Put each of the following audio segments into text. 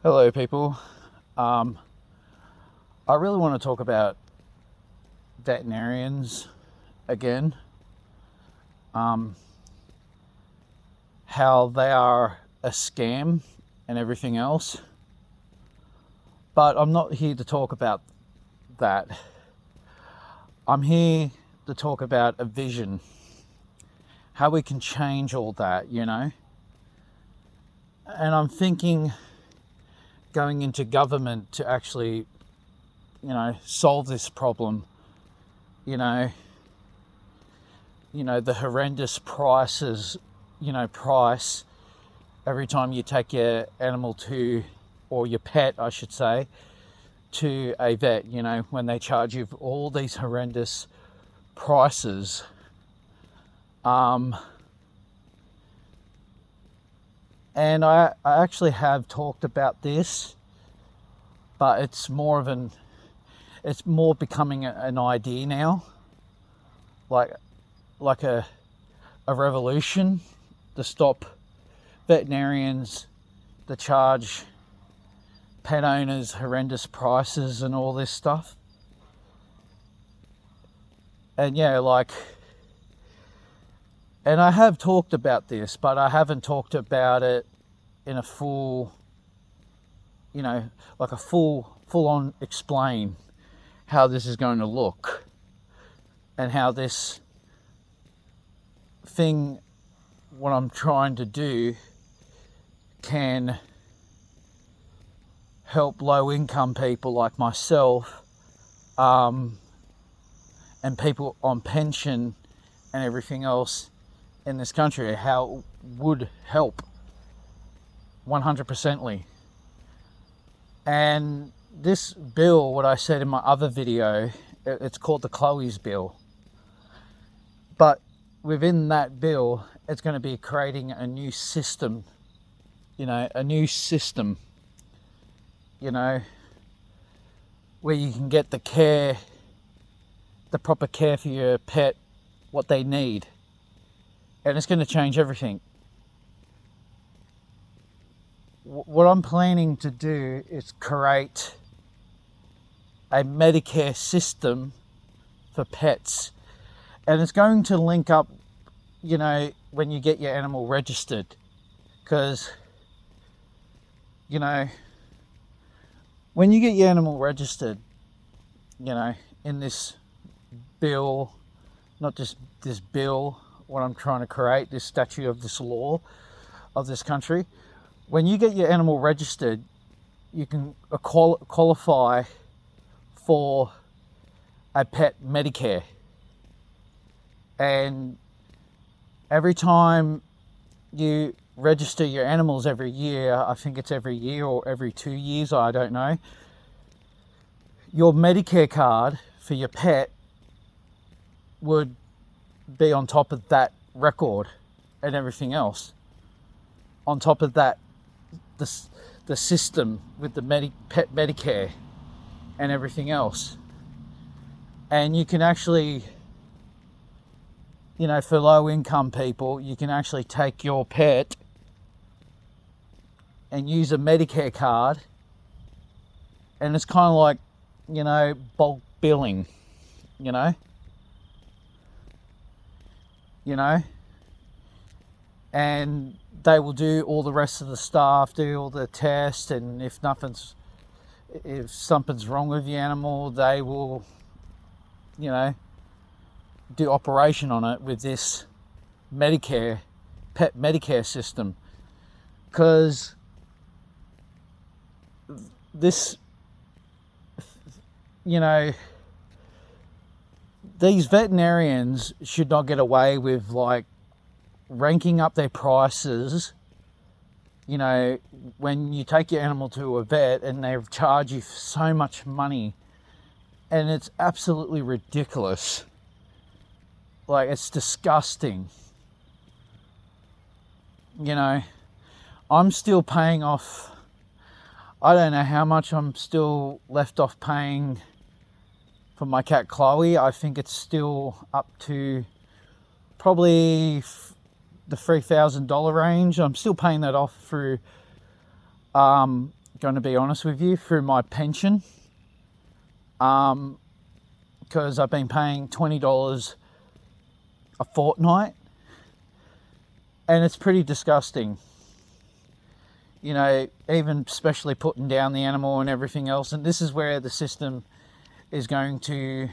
Hello, people. I really want to talk about veterinarians again. How they are a scam and everything else. But I'm not here to talk about that. I'm here to talk about a vision. How we can change all that, And I'm thinking going into government to actually, solve this problem. The horrendous prices, price every time you take your animal or your pet, I should say, to a vet, when they charge you for all these horrendous prices. And I actually have talked about this, but it's more becoming an idea now, like a revolution to stop veterinarians to charge pet owners horrendous prices and all this stuff. And and I have talked about this, but I haven't talked about it in a full, like a full on explain how this is going to look and how this thing, what I'm trying to do, can help low income people like myself, and people on pension and everything else in this country, how it would help 100%ly. And this bill, what I said in my other video, it's called the Chloe's bill. But within that bill, it's going to be creating a new system, where you can get the proper care for your pet, what they need. And it's going to change everything. What I'm planning to do is create a Medicare system for pets. And it's going to link up, when you get your animal registered. Because, when you get your animal registered, in this bill, not just this bill, what I'm trying to create, this statute of this law of this country, when you get your animal registered, you can qualify for a pet Medicare. And every time you register your animals every year, I think it's every year or every 2 years, I don't know, your Medicare card for your pet would be on top of that record and everything else. On top of that, the system with the pet Medicare and everything else. And you can actually, for low income people, you can actually take your pet and use a Medicare card. And it's kind of like, bulk billing, and they will do all the rest of the stuff, do all the tests, and if something's wrong with the animal, they will, do operation on it with this pet Medicare system. Because this, these veterinarians should not get away with ranking up their prices, when you take your animal to a vet and they charge you so much money, and it's absolutely ridiculous. It's disgusting. I'm still paying off, I don't know how much I'm still left off paying for my cat Chloe. I think it's still up to probably the $3,000 range. I'm still paying that off through going to be honest with you, through my pension. Because I've been paying $20 a fortnight, and it's pretty disgusting. You know, even especially putting down the animal and everything else. And this is where the system is going to,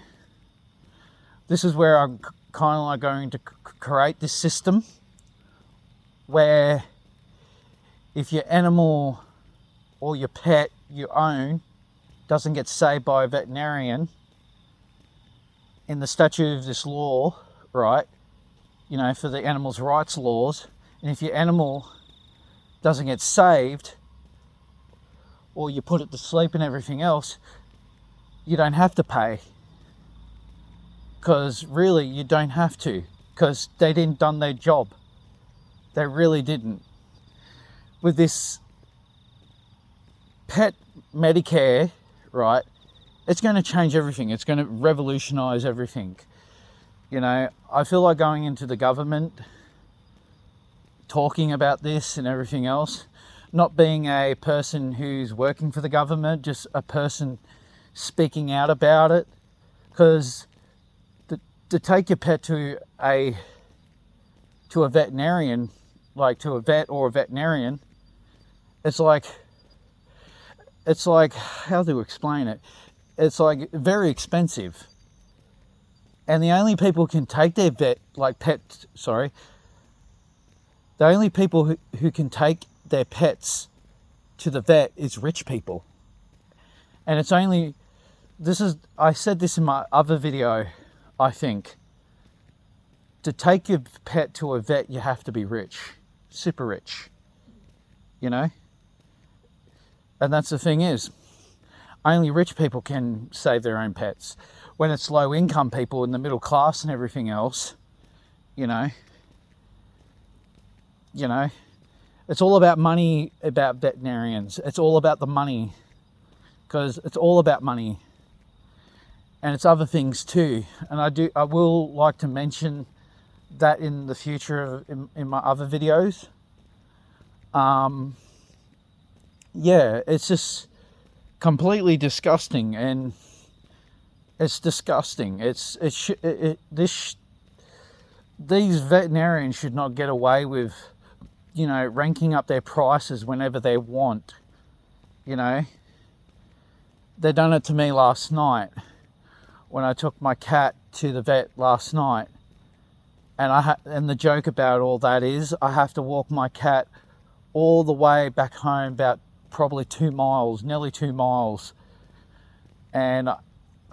this is where I'm kind of like going to create this system where if your animal or your pet you own doesn't get saved by a veterinarian, in the statute of this law, right, you know, for the animals' rights laws, and if your animal doesn't get saved, or you put it to sleep and everything else, you don't have to pay. Because really, you don't have to. Because they didn't done their job. They really didn't. With this pet Medicare, right, it's going to change everything. It's going to revolutionize everything. You know, I feel like going into the government, talking about this and everything else, not being a person who's working for the government, just a person speaking out about it. Because to take your pet to a veterinarian, like to a vet or a veterinarian, it's like, how to explain it? It's like very expensive. And the only people who can take their the only people who can take their pets to the vet is rich people. And it's only, I said this in my other video, I think. To take your pet to a vet, you have to be rich. Super rich. You know? And that's the thing is, only rich people can save their own pets. When it's low income people in the middle class and everything else, you know, it's all about money, about veterinarians. It's all about the money, because it's all about money, and it's other things too. And I will like to mention that in the future in my other videos. Yeah, it's just completely disgusting, and it's disgusting. These veterinarians should not get away with, you know, ranking up their prices whenever they want. You know, they done it to me last night when I took my cat to the vet last night, and and the joke about all that is I have to walk my cat all the way back home, about probably 2 miles, nearly 2 miles, and I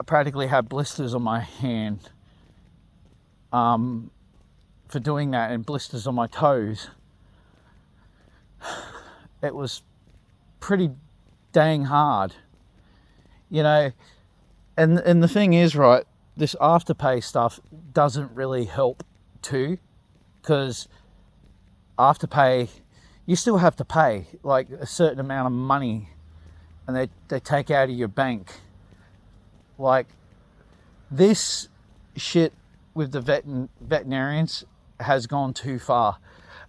practically had blisters on my hand for doing that, and blisters on my toes. It was pretty dang hard, you know. And the thing is, right, this afterpay stuff doesn't really help too, because afterpay, you still have to pay like a certain amount of money, and they take out of your bank. Like, this shit with the veterinarians has gone too far.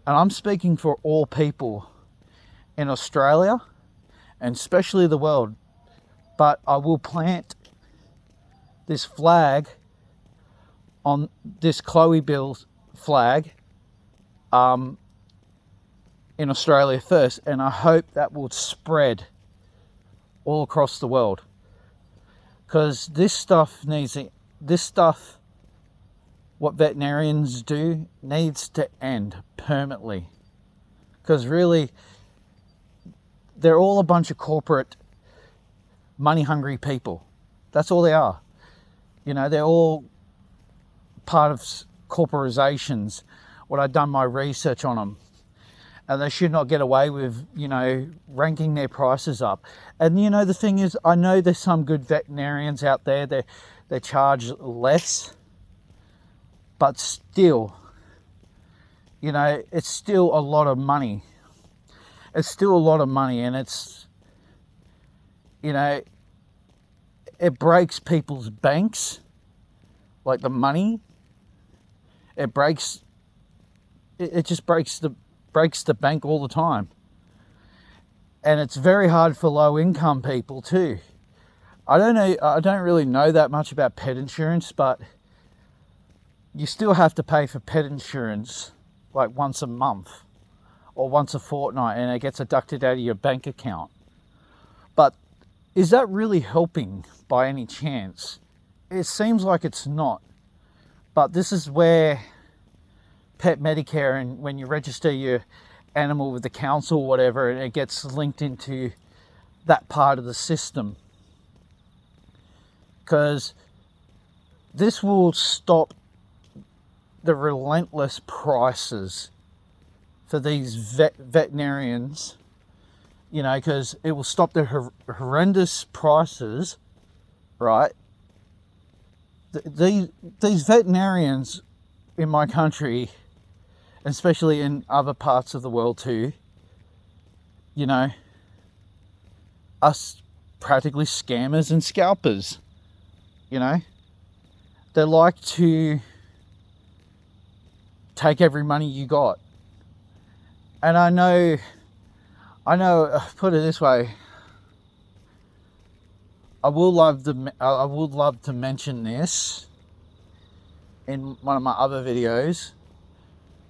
And I'm speaking for all people in Australia, and especially the world. But I will plant this flag on this Chloe Bill's flag in Australia first, and I hope that will spread all across the world, because this stuff, what veterinarians do, needs to end permanently. Because really, they're all a bunch of corporate, money-hungry people. That's all they are. You know, they're all part of corporations. What I've done my research on them. And they should not get away with, you know, ranking their prices up. And, you know, the thing is, I know there's some good veterinarians out there. They charge less. But still, you know, it's still a lot of money. It's still a lot of money, and it's, you know, it breaks people's banks, like the money. It just breaks the bank all the time. And it's very hard for low income people too. I don't really know that much about pet insurance, but you still have to pay for pet insurance like once a month or once a fortnight, and it gets deducted out of your bank account. But is that really helping by any chance? It seems like it's not. But this is where pet Medicare, and when you register your animal with the council or whatever, and it gets linked into that part of the system. Because this will stop the relentless prices for these veterinarians, you know, because it will stop the horrendous prices, right? These veterinarians in my country, especially in other parts of the world too, you know, are practically scammers and scalpers, you know. They like to take every money you got. And I know, put it this way, I would love to mention this in one of my other videos,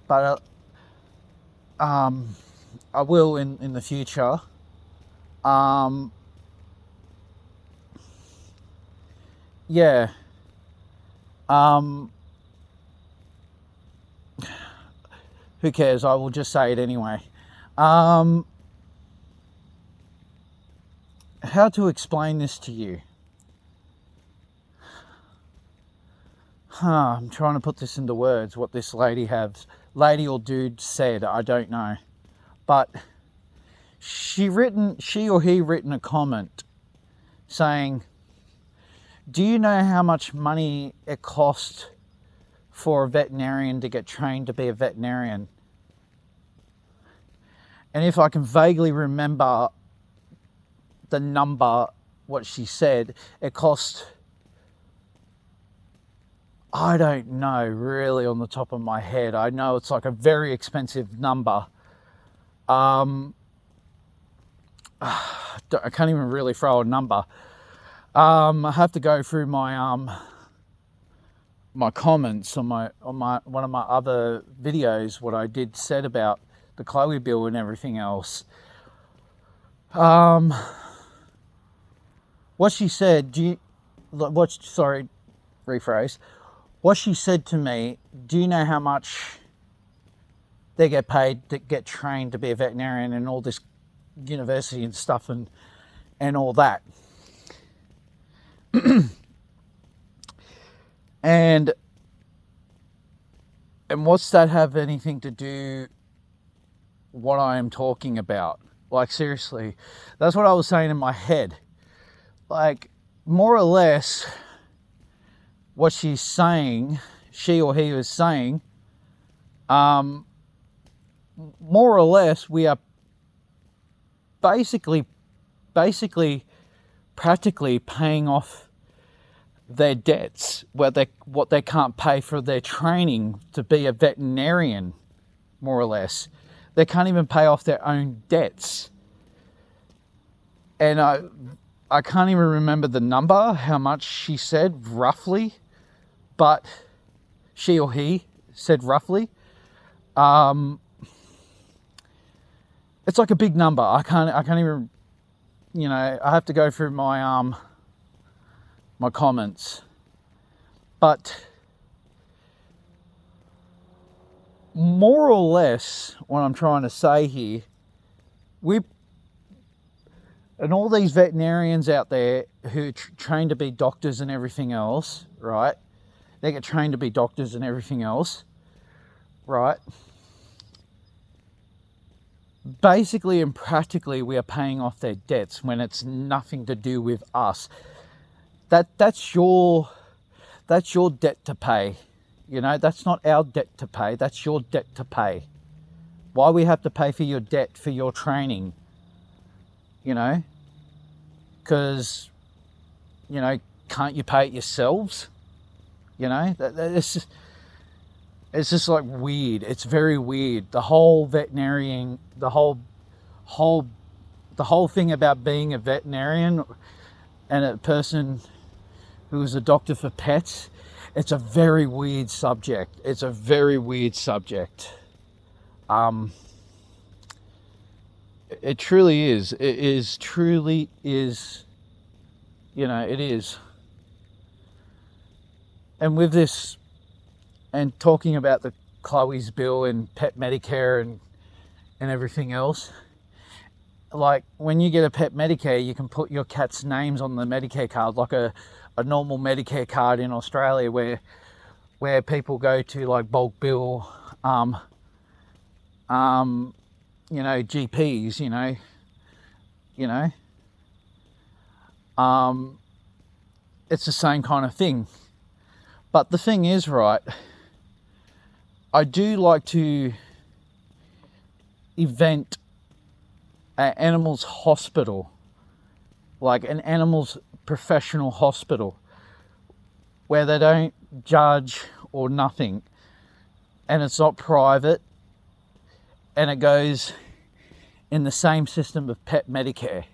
but I will in the future. Yeah. Who cares? I will just say it anyway. How to explain this to you? I'm trying to put this into words, what this lady or dude said, I don't know. But she or he written a comment saying, do you know how much money it costs for a veterinarian to get trained to be a veterinarian? And if I can vaguely remember the number, what she said, it cost, I don't know really on the top of my head. I know it's like a very expensive number. I can't even really throw a number. I have to go through my my comments on my one of my other videos, what I said about the Chloe bill and everything else. What she said, rephrase. What she said to me, do you know how much they get paid to get trained to be a veterinarian and all this university and stuff and all that? and what's that have anything to do what I am talking about? Like, seriously, that's what I was saying in my head. Like, more or less, what she's saying, she or he was saying, more or less, we are basically, practically paying off their debts, what they can't pay for their training to be a veterinarian, more or less. They can't even pay off their own debts. And I can't even remember the number, how much she said roughly, but she or he said roughly. It's like a big number. I can't even, you know, I have to go through my my comments. But more or less, what I'm trying to say here, and all these veterinarians out there who train to be doctors and everything else, right? They get trained to be doctors and everything else, right? Basically and practically, we are paying off their debts when it's nothing to do with us. That's your debt to pay. You know, that's not our debt to pay. That's your debt to pay. Why we have to pay for your debt for your training? You know, because, you know, can't you pay it yourselves? You know, it's just like weird. It's very weird. The whole veterinarian, the whole the whole thing about being a veterinarian and a person who is a doctor for pets, it's a very weird subject. It's a very weird subject. It truly is. Truly is. It is. And with this, and talking about the Chloe's bill and pet Medicare and everything else, like when you get a pet Medicare, you can put your cat's names on the Medicare card, like a normal Medicare card in Australia, where people go to like bulk bill, GPs, it's the same kind of thing. But the thing is, right, I do like to event an animal's hospital, like an animal's professional hospital, where they don't judge or nothing, and it's not private, and it goes in the same system of pet Medicare.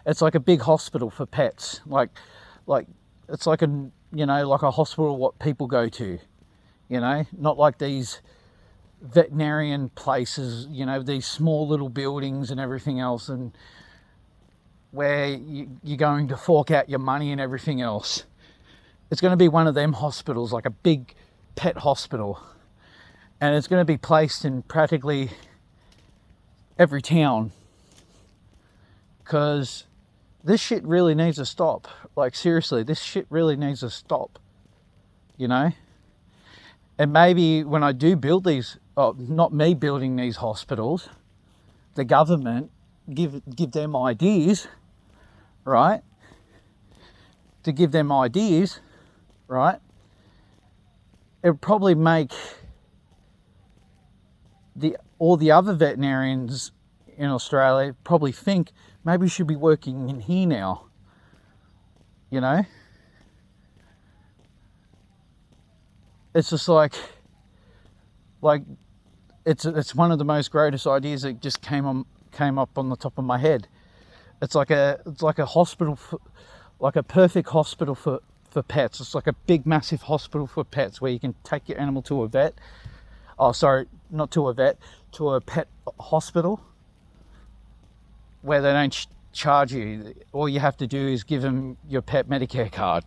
It's like a big hospital for pets, like it's like like a hospital what people go to, not like these veterinarian places, these small little buildings and everything else, and where you're going to fork out your money and everything else. It's going to be one of them hospitals, like a big pet hospital, and it's going to be placed in practically every town, because this shit really needs to stop. Like, seriously, this shit really needs to stop, And maybe when I do build these, not me building these hospitals, the government give them ideas, right? To give them ideas, right? It would probably make all the other veterinarians in Australia probably think maybe we should be working in here now, It's just like it's one of the most greatest ideas that just came up on the top of my head. It's like a hospital, like a perfect hospital for pets. It's like a big massive hospital for pets where you can take your animal to a vet. Oh, sorry, not to a vet, to a pet hospital where they don't charge you. All you have to do is give them your pet Medicare card.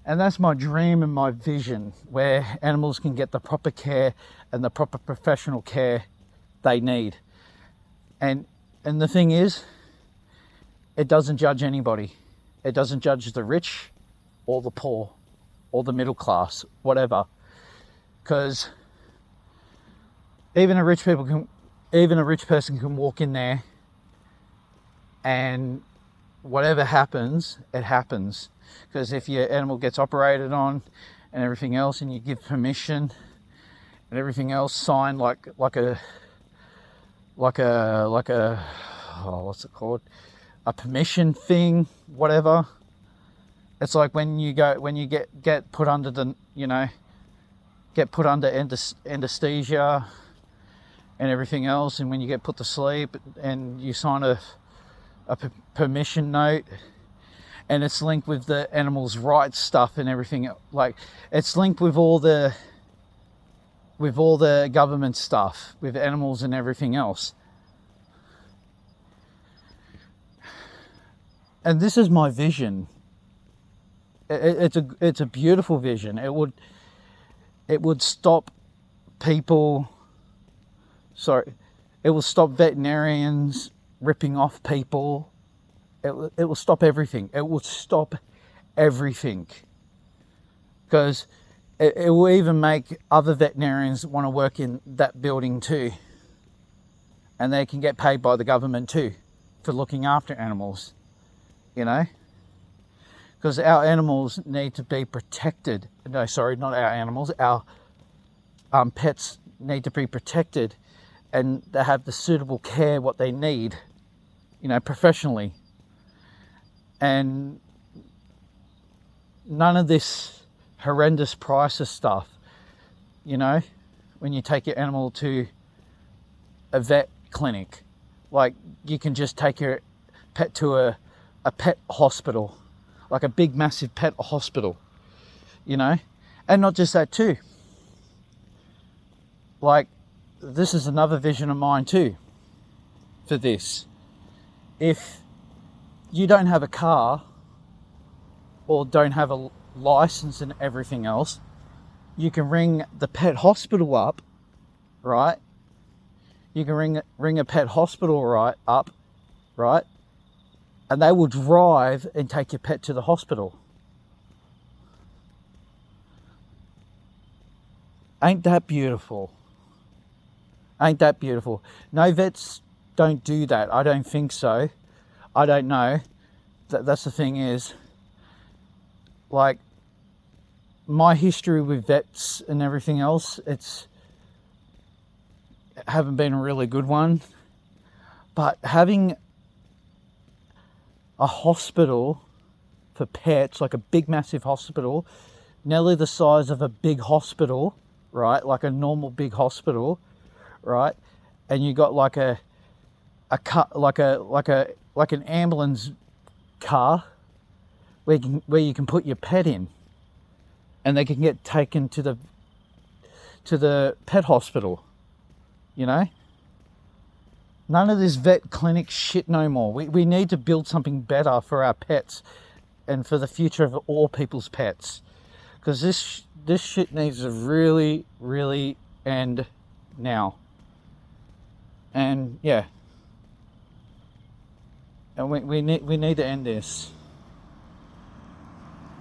And that's my dream and my vision, where animals can get the proper care and the proper professional care they need. And the thing is, it doesn't judge anybody. It doesn't judge the rich or the poor or the middle class, whatever. Because even a rich person can walk in there, and whatever happens, it happens. Because if your animal gets operated on and everything else, and you give permission and everything else, signed like a what's it called? A permission thing, whatever. It's like when you get put under anesthesia and everything else, and when you get put to sleep and you sign a permission note, and it's linked with the animal's rights stuff and everything, like it's linked with all the government stuff with animals and everything else. And this is my vision. It's a beautiful vision. It would stop people. Sorry, it will stop veterinarians ripping off people. It will stop everything. It will stop everything. Because it will even make other veterinarians want to work in that building too. And they can get paid by the government too for looking after animals. Because our animals need to be protected. No, sorry, not our animals. Our pets need to be protected, and they have the suitable care what they need, professionally. And none of this horrendous prices stuff, when you take your animal to a vet clinic. Like, you can just take your pet to a pet hospital, like a big massive pet hospital, you know. And not just that too, like, this is another vision of mine too for this. If you don't have a car or don't have a license and everything else, you can ring the pet hospital up, right? You can ring a pet hospital up, right? And they will drive and take your pet to the hospital. Ain't that beautiful? Ain't that beautiful? No vets don't do that. I don't think so. I don't know. That's the thing is, like, my history with vets and everything else, haven't been a really good one. But having a hospital for pets, like a big massive hospital, nearly the size of a big hospital, right? Like a normal big hospital, right? And you got like an ambulance car where you can put your pet in, and they can get taken to the pet hospital, you know. None of this vet clinic shit no more. We need to build something better for our pets and for the future of all people's pets, because this shit needs to really, really end now. And yeah, and we need to end this.